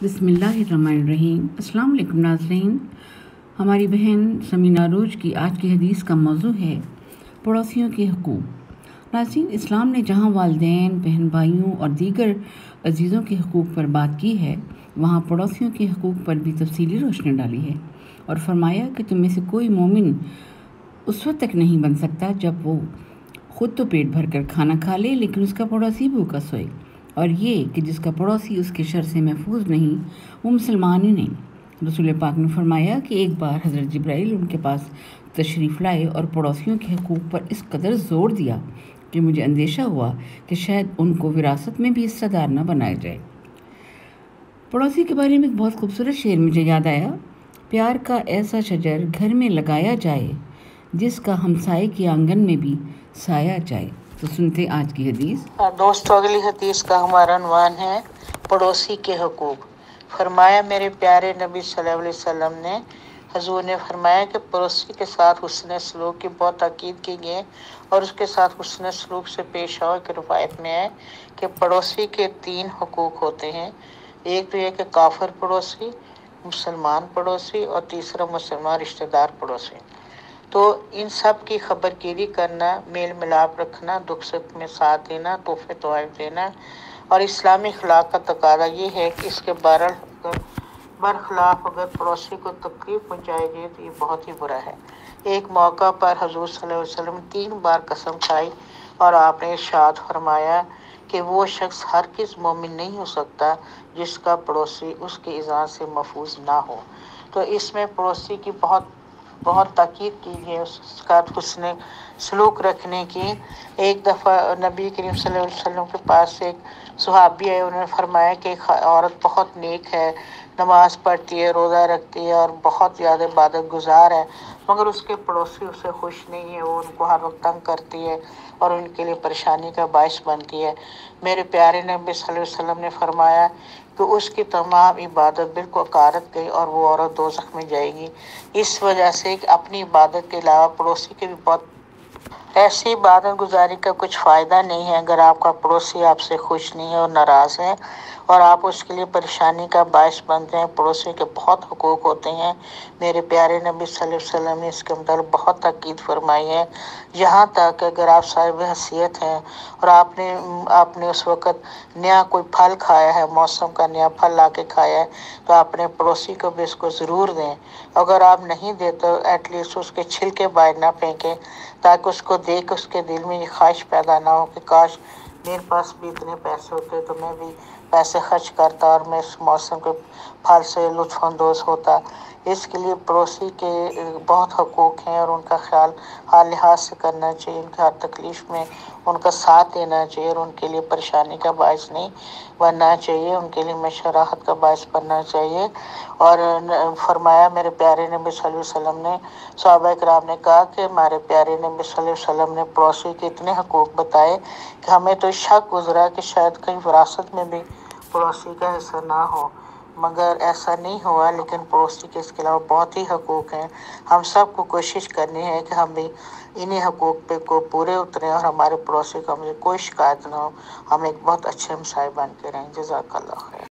بسم اللہ الرحمن الرحیم۔ السلام علیکم ناظرین، ہماری بہن سمینہ عروج کی آج کی حدیث کا موضوع ہے پڑوسیوں کے حقوق۔ ناظرین، اسلام نے جہاں والدین، بہن بھائیوں اور دیگر عزیزوں کے حقوق پر بات کی ہے، وہاں پڑوسیوں کے حقوق پر بھی تفصیلی روشنی ڈالی ہے اور فرمایا کہ تم میں سے کوئی مومن اس وقت تک نہیں بن سکتا جب وہ خود تو پیٹ بھر کر کھانا کھا لے لیکن اس کا پڑوسی بھوکا سوئے، اور یہ کہ جس کا پڑوسی اس کے شر سے محفوظ نہیں وہ مسلمان ہی نہیں۔ رسول پاک نے فرمایا کہ ایک بار حضرت جبرائیل ان کے پاس تشریف لائے اور پڑوسیوں کے حقوق پر اس قدر زور دیا کہ مجھے اندیشہ ہوا کہ شاید ان کو وراثت میں بھی حصہ دار نہ بنایا جائے۔ پڑوسی کے بارے میں ایک بہت خوبصورت شعر مجھے یاد آیا: پیار کا ایسا شجر گھر میں لگایا جائے جس کا ہمسائے کے آنگن میں بھی سایہ جائے۔ تو سنتے آج کی حدیث۔ دوستو، اگلی حدیث کا ہمارا عنوان ہے پڑوسی کے حقوق۔ فرمایا، میرے پیارے نبی صلی اللہ علیہ وسلم نے حضور نے فرمایا کہ پڑوسی کے ساتھ حسن سلوک کی بہت تاکید کی گئی اور اس کے ساتھ حسن سلوک سے پیش آؤ۔ کہ روایت میں ہے کہ پڑوسی کے 3 حقوق ہوتے ہیں۔ ایک تو یہ کہ کافر پڑوسی، مسلمان پڑوسی اور تیسرا مسلمان رشتہ دار پڑوسی۔ تو ان سب کی خبر گیری کرنا، میل ملاپ رکھنا، دکھ سکھ میں ساتھ دینا، تحفے تحائف دینا، اور اسلامی اخلاق کا تقاضا یہ ہے کہ اس کے برخلاف اگر پڑوسی کو تکلیف پہنچائے گی تو یہ بہت ہی برا ہے۔ ایک موقع پر حضور صلی اللہ علیہ وسلم 3 بار قسم کھائی اور آپ نے ارشاد فرمایا کہ وہ شخص ہرگز مومن نہیں ہو سکتا جس کا پڑوسی اس کے اذان سے محفوظ نہ ہو۔ تو اس میں پڑوسی کی بہت تاکید کی ہے، اس کا حسن سلوک رکھنے کی۔ ایک دفعہ نبی کریم صلی اللہ علیہ وسلم کے پاس ایک صحابی آئے، انہوں نے فرمایا کہ ایک عورت بہت نیک ہے، نماز پڑھتی ہے، روزہ رکھتی ہے اور بہت زیادہ عبادت گزار ہے، مگر اس کے پڑوسی اس سے خوش نہیں ہے، وہ ان کو ہر وقت تنگ کرتی ہے اور ان کے لیے پریشانی کا باعث بنتی ہے۔ میرے پیارے نبی صلی اللہ علیہ وسلم نے فرمایا کہ اس کی تمام عبادت بالکل اکارت گئی اور وہ عورت دوزخ میں جائے گی۔ اس وجہ سے کہ اپنی عبادت کے علاوہ پڑوسی کے بھی بہت ایسی عبادت گزاری کا کچھ فائدہ نہیں ہے اگر آپ کا پڑوسی آپ سے خوش نہیں ہے اور ناراض ہے اور آپ اس کے لیے پریشانی کا باعث بنتے ہیں۔ پڑوسی کے بہت حقوق ہوتے ہیں۔ میرے پیارے نبی صلی اللہ علیہ وسلم نے اس کے متعلق بہت تاکید فرمائی ہے، یہاں تک کہ اگر آپ صاحب حیثیت ہیں اور آپ نے اس وقت نیا کوئی پھل کھایا ہے، موسم کا نیا پھل لا کے کھایا ہے، تو اپنے پڑوسی کو بھی اس کو ضرور دیں۔ اگر آپ نہیں دیتے تو ایٹ لیسٹ اس کے چھلکے باہر نہ پھینکیں، تاکہ اس کو دیکھ اس کے دل میں یہ خواہش پیدا نہ ہو کہ کاش میرے پاس بھی اتنے پیسے ہوتے تو میں بھی پیسے خرچ کرتا اور میں اس موسم کے پھل سے لطف اندوز ہوتا۔ اس کے لیے پڑوسی کے بہت حقوق ہیں اور ان کا خیال ہر لحاظ سے کرنا چاہیے، ان کی ہر تکلیف میں ان کا ساتھ دینا چاہیے اور ان کے لیے پریشانی کا باعث نہیں بننا چاہیے، ان کے لیے ہمیشہ راحت کا باعث بننا چاہیے۔ اور فرمایا میرے پیارے نبی صلی اللہ علیہ وسلم نے، صحابہ کرام نے کہا کہ ہمارے پیارے نبی صلی اللہ علیہ وسلم نے پڑوسی کے اتنے حقوق بتائے کہ ہمیں تو شک گزرا کہ شاید کہیں وراثت میں بھی پڑوسی کا حصہ نہ ہو، مگر ایسا نہیں ہوا۔ لیکن پڑوسی کے اس کے علاوہ بہت ہی حقوق ہیں۔ ہم سب کو کوشش کرنی ہے کہ ہم بھی انہیں حقوق پہ کو پورے اتریں اور ہمارے پڑوسی کو ہمیں کوئی شکایت نہ ہو، ہم ایک بہت اچھے ہمسائے بن کے رہیں۔ جزاک اللہ خیر۔